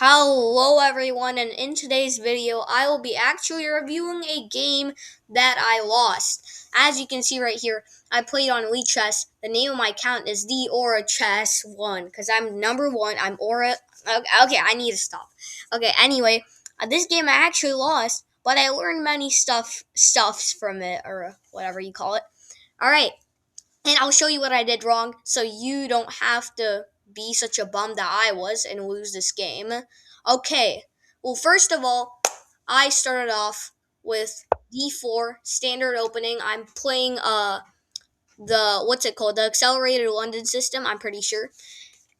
Hello everyone, and in today's video I will be actually reviewing a game that I lost. As you can see right here, I played on Elite Chess. The name of my account is the Aura Chess 1 because I'm number 1. I'm Aura. Okay, I need to stop. Okay, anyway, this game I actually lost, but I learned many stuffs from it, or whatever you call it. Alright, and I'll show you what I did wrong so you don't have to be such a bum that I was and lose this game. Okay, well, first of all, I started off with d4 standard opening. I'm playing the what's it called? The accelerated London system, I'm pretty sure.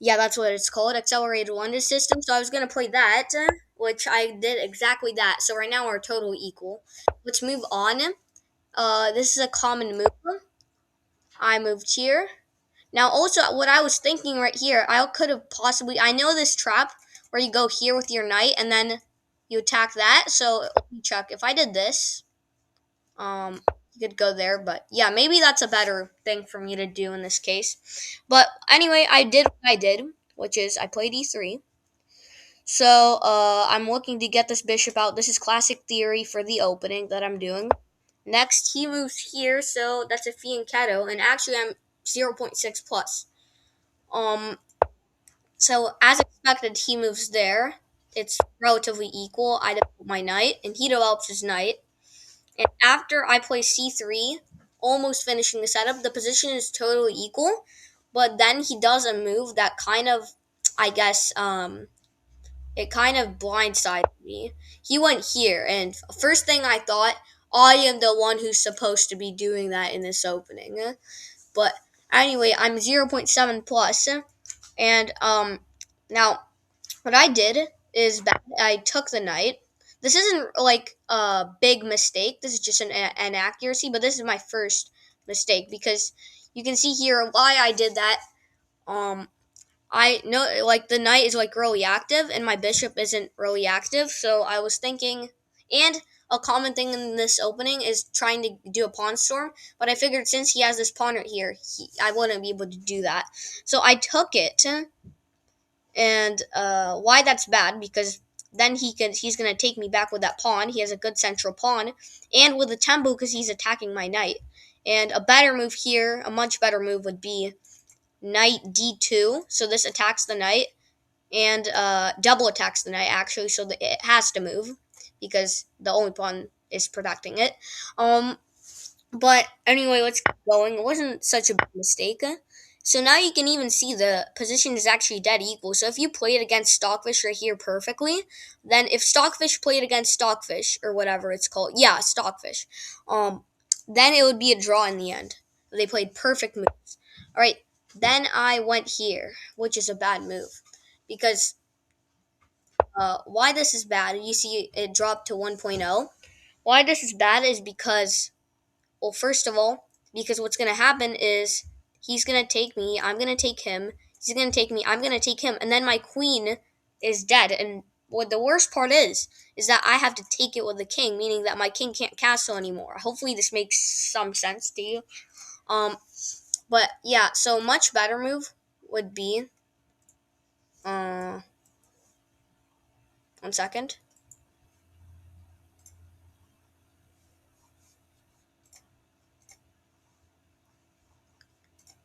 Yeah, that's what it's called, accelerated London system. So I was going to play that, which I did exactly that. So right now we're totally equal. Let's move on. This is a common move. I moved here. Now, also, what I was thinking right here, I could have possibly, I know this trap where you go here with your knight and then you attack that. So let me check. If I did this, you could go there. But yeah, maybe that's a better thing for me to do in this case. But anyway, I did what I did, which is I played e3. So I'm looking to get this bishop out. This is classic theory for the opening that I'm doing. Next, he moves here, so that's a fianchetto, and actually I'm 0.6 plus. Um, so as expected, he moves there. It's relatively equal. I develop my knight, and he develops his knight. And after I play c3, almost finishing the setup, the position is totally equal. But then he does a move that kind of, I guess, it kind of blindsided me. He went here, and first thing I thought, I am the one who's supposed to be doing that in this opening. But anyway, I'm 0.7 plus, and now what I did is that I took the knight. This isn't like a big mistake. This is just an accuracy, but this is my first mistake because you can see here why I did that. Um, I know like the knight is like really active and my bishop isn't really active, so I was thinking, and a common thing in this opening is trying to do a pawn storm, but I figured since he has this pawn right here, I wouldn't be able to do that. So I took it, and why that's bad because then he's gonna take me back with that pawn. He has a good central pawn, and with a tempo because he's attacking my knight. And a better move here, a much better move would be knight d2. So this attacks the knight and double attacks the knight actually. So that it has to move because the only pawn is protecting it. But anyway, let's keep going. It wasn't such a big mistake. So now you can even see the position is actually dead equal. So if you played against Stockfish right here perfectly, then if Stockfish played against Stockfish or whatever it's called, yeah, Stockfish, then it would be a draw in the end. They played perfect moves. All right, then I went here, which is a bad move because why this is bad? You see, it dropped to 1.0. Why this is bad is because, well, first of all, because what's going to happen is he's going to take me, I'm going to take him, he's going to take me, I'm going to take him, and then my queen is dead. And what the worst part is that I have to take it with the king, meaning that my king can't castle anymore. Hopefully this makes some sense to you. But yeah, so much better move would be, 1 second.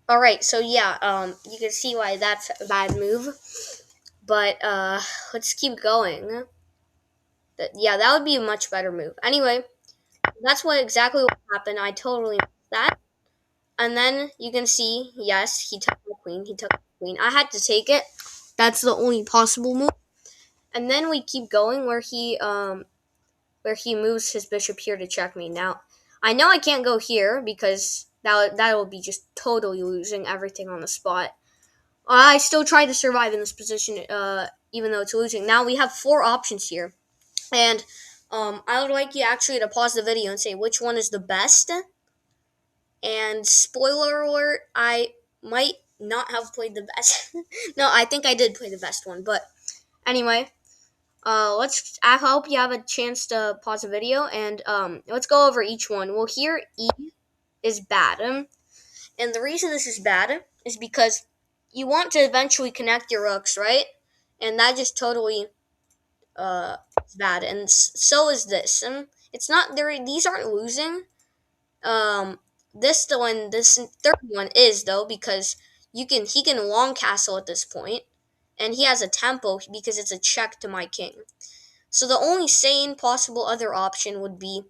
All right, so yeah, you can see why that's a bad move. But let's keep going. Yeah, that would be a much better move. Anyway, that's exactly what happened. I totally missed that. And then you can see, yes, he took my queen. He took my queen. I had to take it. That's the only possible move. And then we keep going where he moves his bishop here to check me. Now, I know I can't go here because that will be just totally losing everything on the spot. I still try to survive in this position, even though it's losing. Now we have 4 options here. And I would like you actually to pause the video and say which one is the best. And spoiler alert, I might not have played the best. No, I think I did play the best one. But anyway, I hope you have a chance to pause the video and let's go over each one. Well, here E is bad. And the reason this is bad is because you want to eventually connect your rooks, right? And that just totally it's bad, and so is this. And it's not there. These aren't losing. Um, this third one is though because he can long castle at this point, and he has a tempo because it's a check to my king. So the only sane possible other option would be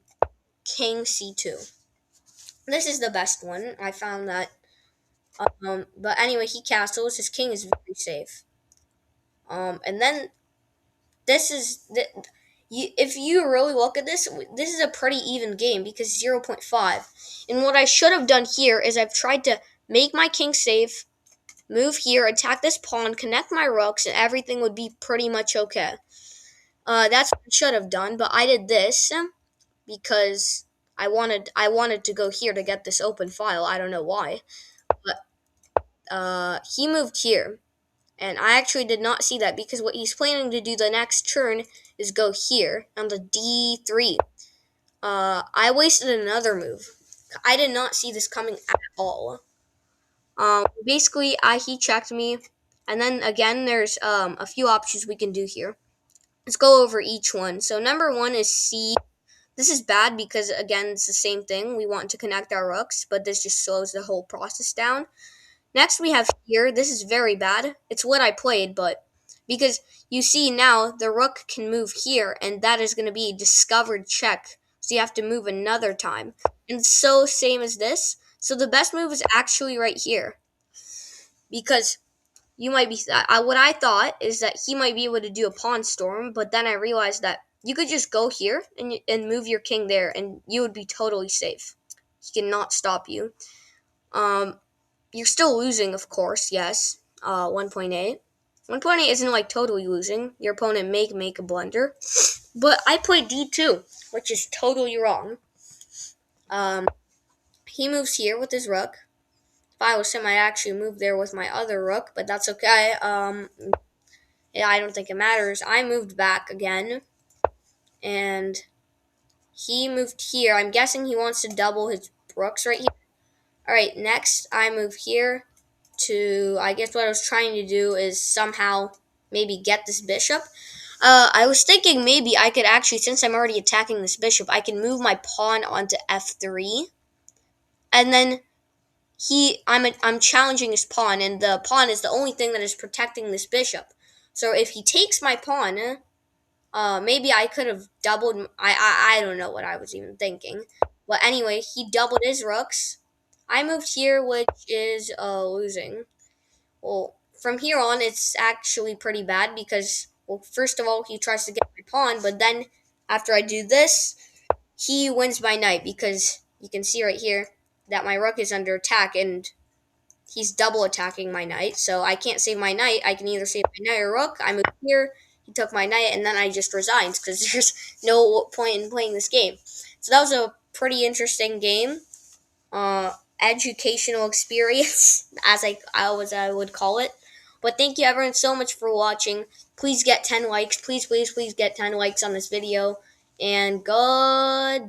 king c2. This is the best one. I found that. But anyway, he castles. His king is very safe. And then this is the. If you really look at this, this is a pretty even game because 0.5. And what I should have done here is I've tried to make my king safe, move here, attack this pawn, connect my rooks, and everything would be pretty much okay. That's what I should have done, but I did this because I wanted to go here to get this open file. I don't know why, but he moved here, and I actually did not see that because what he's planning to do the next turn is go here on the d3. I wasted another move. I did not see this coming at all. Basically, he checked me, and then again, there's a few options we can do here. Let's go over each one. So number one is C. This is bad because again, it's the same thing. We want to connect our rooks, but this just slows the whole process down. Next, we have here. This is very bad. It's what I played, but because you see now the rook can move here, and that is going to be a discovered check. So you have to move another time. And so same as this. So the best move is actually right here because you might be. What I thought is that he might be able to do a pawn storm, but then I realized that you could just go here and move your king there, and you would be totally safe. He cannot stop you. Um, you're still losing, of course. Yes. 1.8. 1.8 isn't like totally losing. Your opponent may make a blunder, but I played d2, which is totally wrong. Um, he moves here with his rook. If I was him, I actually moved there with my other rook, but that's okay. Yeah, I don't think it matters. I moved back again, and he moved here. I'm guessing he wants to double his rooks right here. All right, next I move here to. I guess what I was trying to do is somehow maybe get this bishop. I was thinking maybe I could actually, since I'm already attacking this bishop, I can move my pawn onto f3, and then I'm challenging his pawn, and the pawn is the only thing that is protecting this bishop. So if he takes my pawn, maybe I could have doubled. I don't know what I was even thinking, but anyway, he doubled his rooks. I moved here, which is losing. Well, from here on, it's actually pretty bad because, well, first of all, he tries to get my pawn, but then after I do this, he wins my knight because you can see right here that my rook is under attack and he's double attacking my knight. So I can't save my knight. I can either save my knight or rook. I move here. He took my knight, and then I just resigned because there's no point in playing this game. So that was a pretty interesting game. Educational experience, as I would call it. But thank you everyone so much for watching. Please get 10 likes. Please, please, please get 10 likes on this video. And goodbye.